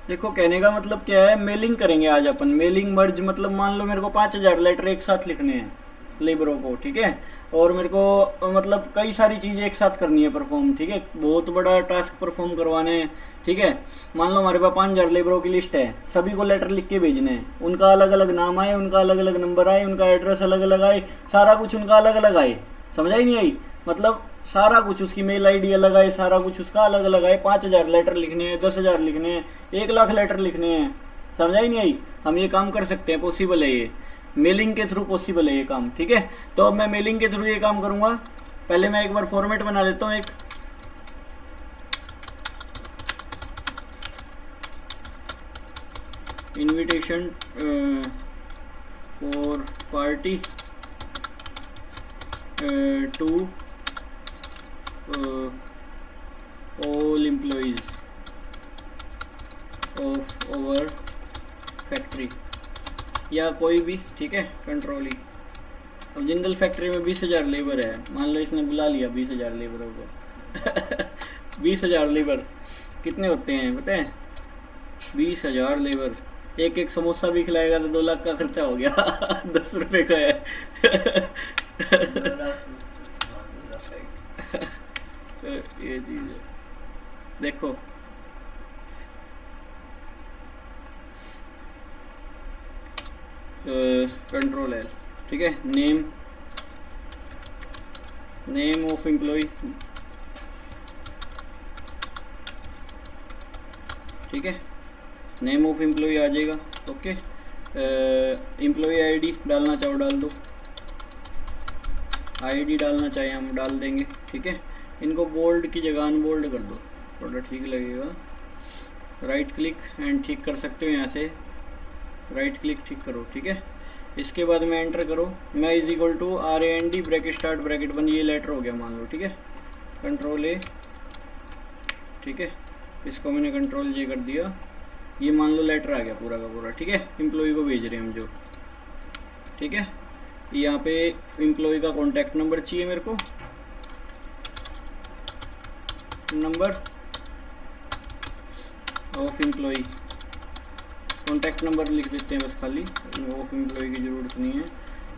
देखो कहने का मतलब क्या है, मेलिंग करेंगे आज अपन। मेलिंग मर्ज मतलब मान लो मेरे को 5,000 लेटर एक साथ लिखने हैं लेबरों को, ठीक है। और मेरे को मतलब कई सारी चीज़ें एक साथ करनी है परफॉर्म, ठीक है, बहुत बड़ा टास्क परफॉर्म करवाने हैं, ठीक है। मान लो हमारे पास 5,000 लेबरों की लिस्ट है, सभी को लेटर लिख के भेजने हैं, उनका अलग अलग नाम आए, उनका अलग अलग नंबर आए, उनका एड्रेस अलग अलग आए, सारा कुछ उनका अलग अलग आए। समझ आई नहीं आई? मतलब सारा कुछ, उसकी मेल आईडी अलग आए, सारा कुछ उसका अलग अलग आए। 5,000 लेटर लिखने हैं, 10,000 लिखने हैं, 1 लाख लेटर लिखने हैं। समझ आई नहीं आई? हम ये काम कर सकते हैं, पॉसिबल है ये। मेलिंग के थ्रू पॉसिबल है ये काम, ठीक है। तो अब मैं मेलिंग के थ्रू ये काम करूंगा। पहले मैं एक बार फॉर्मेट बना लेता हूँ, एक invitation for party to all employees of over factory, या कोई भी, ठीक है, कंट्रोल ही। अब जिंदल फैक्ट्री में 20,000 लेबर है, मान लो इसने बुला लिया 20,000 लेबरों को। 20,000 लेबर कितने होते हैं पता है? 20,000 लेबर, एक एक समोसा भी खिलाएगा तो 2 लाख का खर्चा हो गया। 10 रुपए का है। 2 लाख, हाँ 2 लाख राइट। तो ये चीज़ है, देखो। कंट्रोल एल, ठीक है। नेम, नेम ऑफ एम्प्लॉय, ठीक है, नेम ऑफ एम्प्लॉय आ जाएगा, ओके। एम्प्लॉय आईडी डालना चाहो डाल दो, आईडी डालना चाहे हम डाल देंगे, ठीक है। इनको बोल्ड की जगह अनबोल्ड कर दो, थोड़ा ठीक लगेगा। राइट क्लिक एंड ठीक कर सकते हो यहाँ से, राइट क्लिक ठीक करो, ठीक है। इसके बाद में एंटर करो, मैं is equal to RAND bracket start bracket बंद, ये लेटर हो गया मान लो, ठीक है। कंट्रोल ए, ठीक है, इसको मैंने कंट्रोल जे कर दिया, ये मान लो लेटर आ गया पूरा का पूरा, ठीक है। एम्प्लॉय को भेज रहे हैं हम जो, ठीक है। यहाँ पे एम्प्लॉय का कॉन्टैक्ट नंबर चाहिए मेरे को, number of employee, contact number लिख देते हैं बस खाली, ऑफ एम्प्लॉय की ज़रूरत नहीं है।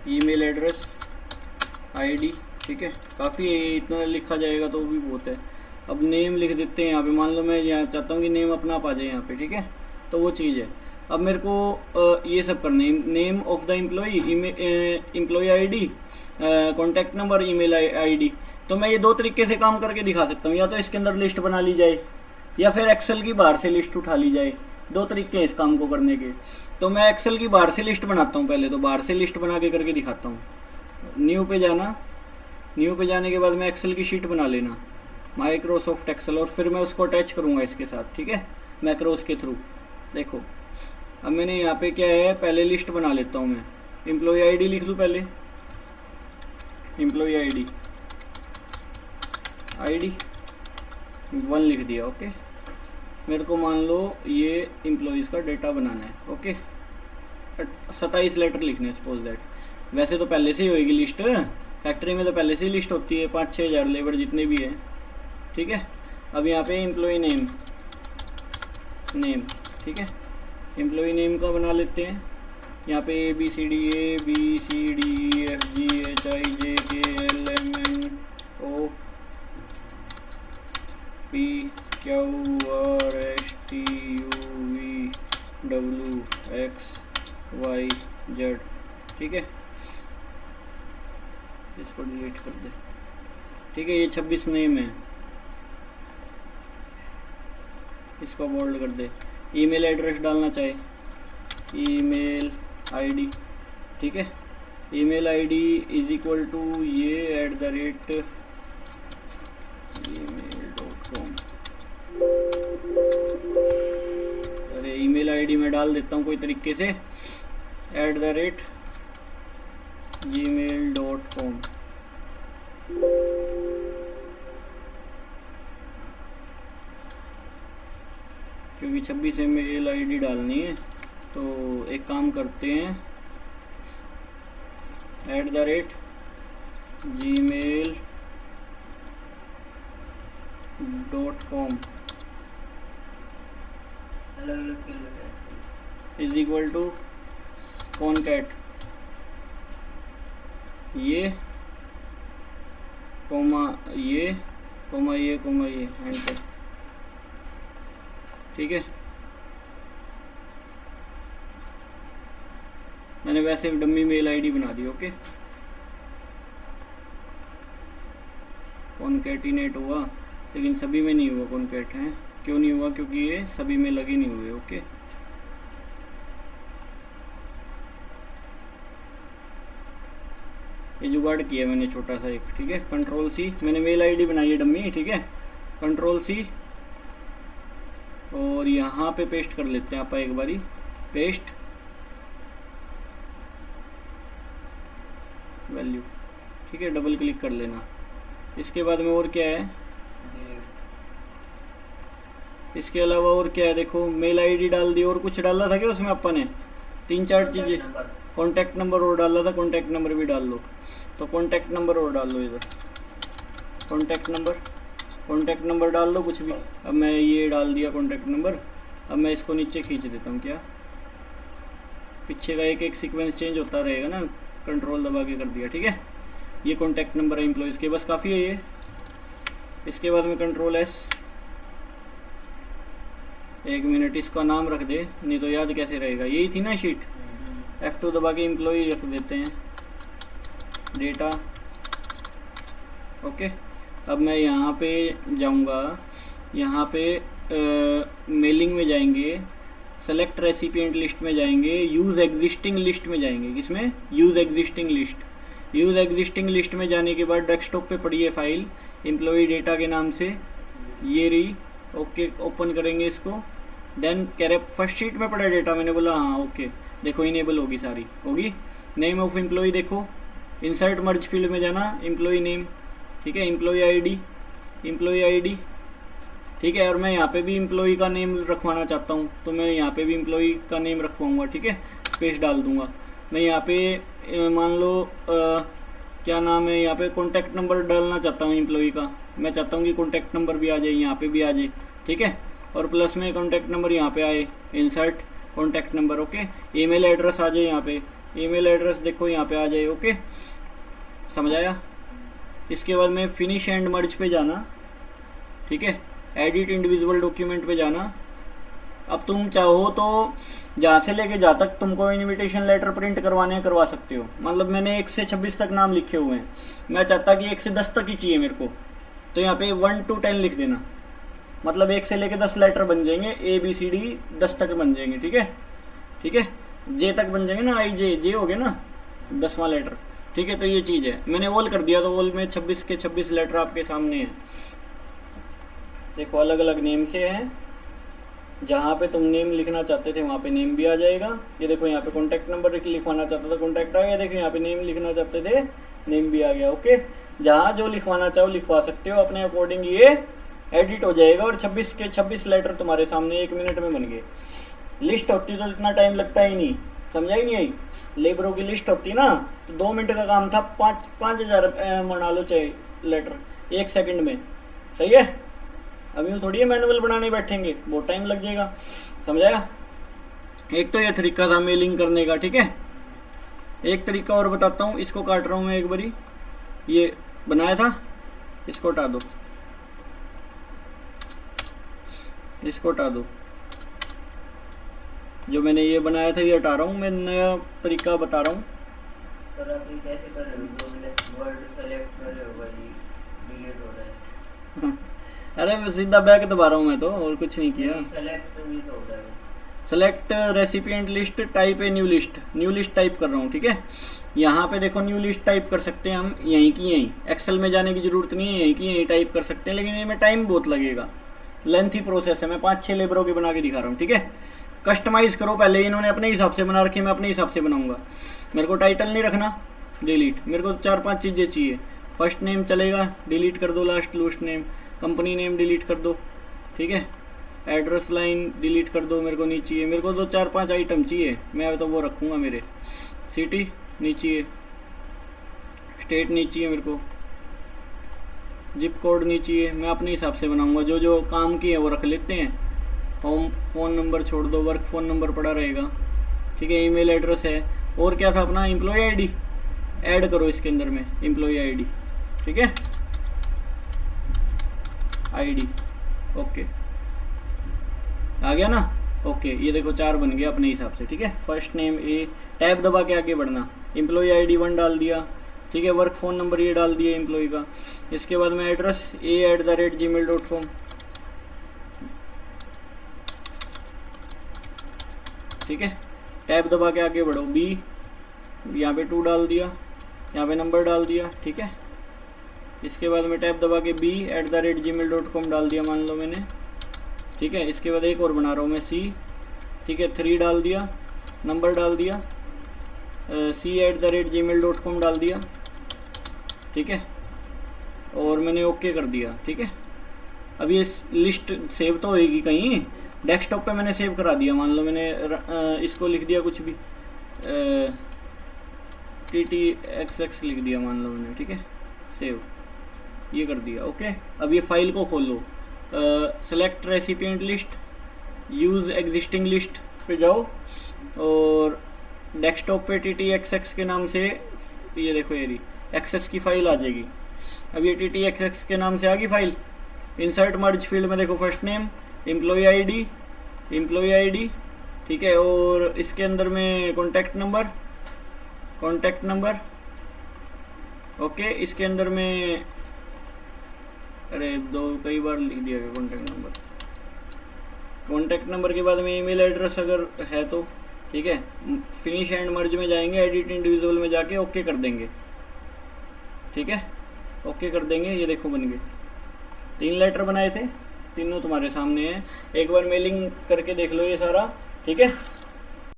ईमेल एड्रेस, आईडी, ठीक है, काफ़ी है, इतना लिखा जाएगा तो भी बहुत है। अब नेम लिख देते हैं यहाँ पे, मान लो मैं यहाँ चाहता हूँ कि नेम अपना आप आ जाए यहाँ पे, ठीक है, तो वो चीज़ है। अब मेरे को ये सब करना है, name of the employee, employee ID, contact number, email ID. तो मैं ये 2 तरीके से काम करके दिखा सकता हूँ, या तो इसके अंदर लिस्ट बना ली जाए, या फिर एक्सेल की बाहर से लिस्ट उठा ली जाए। 2 तरीके हैं इस काम को करने के। तो मैं एक्सेल की बाहर से लिस्ट बनाता हूँ, पहले तो बाहर से लिस्ट बना के करके दिखाता हूँ। न्यू पे जाना, न्यू पे जाने के बाद में एक्सेल की शीट बना लेना, माइक्रोसॉफ्ट एक्सेल, और फिर मैं उसको अटैच करूँगा इसके साथ, ठीक है, मैक्रोस के थ्रू। देखो अब मैंने यहाँ पे क्या है, पहले लिस्ट बना लेता हूँ मैं। एम्प्लॉय आईडी लिख दूँ पहले, एम्प्लॉय आईडी, आईडी 1 लिख दिया, ओके। मेरे को मान लो ये एम्प्लॉयज़ का डेटा बनाना है, ओके। 27 लेटर लिखने, सपोज दैट। वैसे तो पहले से ही होएगी लिस्ट, फैक्ट्री में तो पहले से ही लिस्ट होती है, 5-6 हज़ार लेबर जितने भी हैं, ठीक है। अब यहाँ पे एम्प्लॉय नेम, नेम, ठीक है, एम्प्लॉय नेम का बना लेते हैं। यहाँ पे ABCD ABCDEFGHIJKLMNO PQRSTUVWXYZ, ठीक है। इसको डिलीट कर दे, ठीक है। ये 26 नेम है, इसको बोल्ड कर दे। ईमेल एड्रेस डालना चाहे, ईमेल आईडी, ठीक है। Email ID is equal to ये @gmail.com। अरे ईमेल आईडी मैं डाल देता हूँ कोई तरीके से, @gmail.com। क्योंकि 26 ईमेल आईडी डालनी है, तो एक काम करते हैं, @gmail.com, अलग अलग क्यों लिखा है इसको? इज इक्वल टू कॉनकैट ये कोमा ये कोमा ये कोमा ये एंटर। ठीक है, मैंने वैसे डम्मी मेल आईडी बना दी। ओके, कॉनकैटिनेट हुआ लेकिन सभी में नहीं हुआ कॉनकैट है। क्यों नहीं हुआ? क्योंकि ये सभी में लगे नहीं हुए। ओके, ये जुगाड़ किया मैंने छोटा सा एक। ठीक है, कंट्रोल सी, मैंने मेल आईडी बनाई है डम्मी। ठीक है, कंट्रोल सी और यहाँ पे पेस्ट कर लेते हैं आप एक बारी। Paste value. ठीक है, डबल क्लिक कर लेना। इसके बाद में और क्या है? इसके अलावा और क्या है? देखो, मेल आईडी डाल दी और कुछ डाला था क्या उसमें अपन ने? 3-4 चीज़ें। कॉन्टैक्ट नंबर और डाला था, कॉन्टैक्ट नंबर भी डाल लो। तो कॉन्टैक्ट नंबर और डाल लो इधर, कॉन्टैक्ट नंबर डाल लो कुछ भी। अब मैं ये डाल दिया कॉन्टैक्ट नंबर। अब मैं इसको नीचे खींच देता हूँ। क्या पीछे का एक एक सीक्वेंस चेंज होता रहेगा ना, कंट्रोल दबा के कर दिया। ठीक है, ये कॉन्टैक्ट नंबर है एम्प्लॉयज़ के, बस काफ़ी है ये। इसके बाद में कंट्रोल एस, 1 मिनट, इसका नाम रख दे, नहीं तो याद कैसे रहेगा। यही थी ना शीट। F2 दबा के एम्प्लॉय रख देते हैं, डेटा। ओके, अब मैं यहाँ पे जाऊँगा, यहाँ पे मेलिंग में जाएंगे, सेलेक्ट रेसिपिएंट लिस्ट में जाएंगे, यूज़ एग्जिस्टिंग लिस्ट में जाएंगे। किसमें? Use existing list. Use existing list में जाने के बाद डेस्कटॉप पे पड़ी है फाइल एम्प्लॉय डेटा के नाम से, ये रही। ओके, ओपन करेंगे इसको। देन कैरेप फर्स्ट शीट में पड़ा डेटा, मैंने बोला हाँ। ओके, देखो इनेबल होगी, सारी होगी। नेम ऑफ एम्प्लॉय देखो, इंसर्ट मर्ज फील्ड में जाना, एम्प्लॉय नेम। ठीक है, एम्प्लॉय आईडी। ठीक है, और मैं यहाँ पे भी एम्प्लॉय का नेम रखवाना चाहता हूँ, तो मैं यहाँ पे भी एम्प्लॉय का नेम रखवाऊँगा। ठीक है, स्पेस डाल दूँगा मैं यहाँ पे। मान लो क्या नाम है, यहाँ पे कॉन्टैक्ट नंबर डालना चाहता हूँ एम्प्लॉय का। मैं चाहता हूँ कि कॉन्टैक्ट नंबर भी आ जाए, यहाँ पे भी आ जाए। ठीक है, और प्लस में कॉन्टैक्ट नंबर यहाँ पे आए, insert contact number. Okay, email address आ जाए यहाँ पे, ईमेल एड्रेस देखो यहाँ पे आ जाए। ओके, समझ आया? इसके बाद में फिनिश एंड मर्ज पे जाना। ठीक है, एडिट इंडिविजुअल डॉक्यूमेंट पे जाना। अब तुम चाहो तो जहाँ से लेके जहाँ तक तुमको इनविटेशन लेटर प्रिंट करवाने हैं करवा सकते हो। मतलब मैंने 1 से 26 तक नाम लिखे हुए हैं, मैं चाहता कि 1 से 10 तक ही चाहिए मेरे को, तो यहाँ पे 1 to 10 लिख देना। मतलब 1 से लेके 10 लेटर बन जाएंगे, ABCD 10 तक बन जाएंगे। ठीक है, ठीक है, जे तक बन जाएंगे ना, जे हो गया ना 10वां लेटर। ठीक है, तो ये चीज़ है, मैंने ऑल कर दिया, तो ऑल में 26 के 26 लेटर आपके सामने हैं। देखो, अलग अलग नेम से हैं। जहाँ पे तुम नेम लिखना चाहते थे वहाँ पे नेम भी आ जाएगा। ये देखो, यहाँ पे कॉन्टैक्ट नंबर लिखवाना चाहता था, कॉन्टैक्ट आ गया। देखो, यहाँ पे नेम लिखना चाहते थे, नेम भी आ गया। ओके, जहाँ जो लिखवाना चाहो लिखवा सकते हो अपने अकॉर्डिंग, ये एडिट हो जाएगा। और 26 के 26 लेटर तुम्हारे सामने 1 मिनट में बन गए। लिस्ट होती तो इतना टाइम लगता ही नहीं, समझा ही नहीं आई। लेबरों की लिस्ट होती ना तो 2 मिनट का काम था, 5,000 बना लो चाहे लेटर 1 सेकंड में। सही है? अब यूँ थोड़ी है मैनुअल बनाने बैठेंगे, बहुत टाइम लग जाएगा। समझाया? एक तो ये तरीका था मेलिंग करने का। ठीक है, एक तरीका और बताता हूँ, इसको काट रहा हूँ मैं एक बारी। ये बनाया था, इसको हटा दो, इसको हटा दो। जो मैंने ये बनाया था ये हटा रहा हूँ, मैं नया तरीका बता रहा हूँ। पर अभी कैसे कर रहे हो? जो वर्ड सेलेक्ट कर रहे हो भाई, डिलीट हो रहा है। अरे मैं सीधा बैक दबा रहा हूँ मैं तो, और कुछ नहीं किया। सेलेक्ट भी तो हो रहा है। Select recipient list, type a new list type कर रहा हूँ। ठीक है, यहाँ पे देखो न्यू लिस्ट टाइप कर सकते हैं हम, यहीं की यहीं। एक्सेल में जाने की जरूरत नहीं है, यहीं की यहीं टाइप कर सकते हैं, लेकिन इनमें टाइम बहुत लगेगा, लेंथी प्रोसेस है। मैं 5-6 लेबरों की बना के दिखा रहा हूँ। ठीक है, कस्टमाइज करो पहले, इन्होंने अपने हिसाब से बना रखी है, मैं अपने हिसाब से बनाऊंगा। मेरे को टाइटल नहीं रखना, डिलीट। मेरे को 4-5 चीज़ें चाहिए। फर्स्ट नेम चलेगा, डिलीट कर दो, last name. Company name delete कर दो। ठीक है, एड्रेस लाइन डिलीट कर दो, मेरे को नहीं चाहिए। मेरे को 2-4-5 आइटम चाहिए, मैं तो वो रखूँगा। मेरे सिटी नहीं चाहिए, स्टेट नहीं चाहिए, मेरे को जिप कोड नहीं चाहिए। मैं अपने हिसाब से बनाऊँगा, जो जो काम की है वो रख लेते हैं। होम फ़ोन नंबर छोड़ दो, वर्क फ़ोन नंबर पड़ा रहेगा, ठीक है। ईमेल एड्रेस है, और क्या था अपना, एम्प्लॉय आईडी ऐड करो इसके अंदर में, एम्प्लॉय आईडी, ठीक है, आईडी, ओके, आ गया ना, ओके। ये देखो 4 बन गया अपने हिसाब से, ठीक है। फर्स्ट नेम ए, टैब दबा के आगे बढ़ना, एम्प्लॉय आईडी 1 डाल दिया, ठीक है। वर्क फ़ोन नंबर ये डाल दिया एम्प्लॉय का। इसके बाद में एड्रेस a@gmail.com, ठीक है। टैब दबा के आगे बढ़ो, बी, यहाँ पे 2 डाल दिया, यहाँ पे नंबर डाल दिया, ठीक है। इसके बाद में टैब दबा के b@gmail.com डाल दिया मान लो मैंने, ठीक है। इसके बाद एक और बना रहा हूँ मैं, सी, ठीक है, 3 डाल दिया, नंबर डाल दिया, c@gmail.com डाल दिया, ठीक है, और मैंने ओके कर दिया, ठीक है। अब ये लिस्ट सेव तो होएगी कहीं, डेस्कटॉप पे मैंने सेव करा दिया, मान लो मैंने इसको लिख दिया कुछ भी, TTXX लिख दिया मान लो मैंने, ठीक है, सेव, ये कर दिया, ओके। अब ये फाइल को खोलो, select recipient list, use existing list पे जाओ, और डेस्कटॉप पे TTXX के नाम से, ये देखो ये रही एक्सेस की फ़ाइल आ जाएगी। अब ये TTXX के नाम से आ गई फाइल। इंसर्ट मर्ज फील्ड में देखो फर्स्ट नेम, एम्प्लॉय आईडी, ठीक है, और इसके अंदर में कॉन्टैक्ट नंबर, ओके। इसके अंदर में, अरे कई बार लिख दिया गया कॉन्टैक्ट नंबर के बाद में ईमेल एड्रेस अगर है तो, ठीक है। फिनिश एंड मर्ज में जाएंगे, एडिट इंडिविजुअल में जाके ओके कर देंगे, ठीक है, ओके कर देंगे। ये देखो बन गए, 3 लेटर बनाए थे, तीनों तुम्हारे सामने हैं। एक बार मेलिंग करके देख लो ये सारा, ठीक है।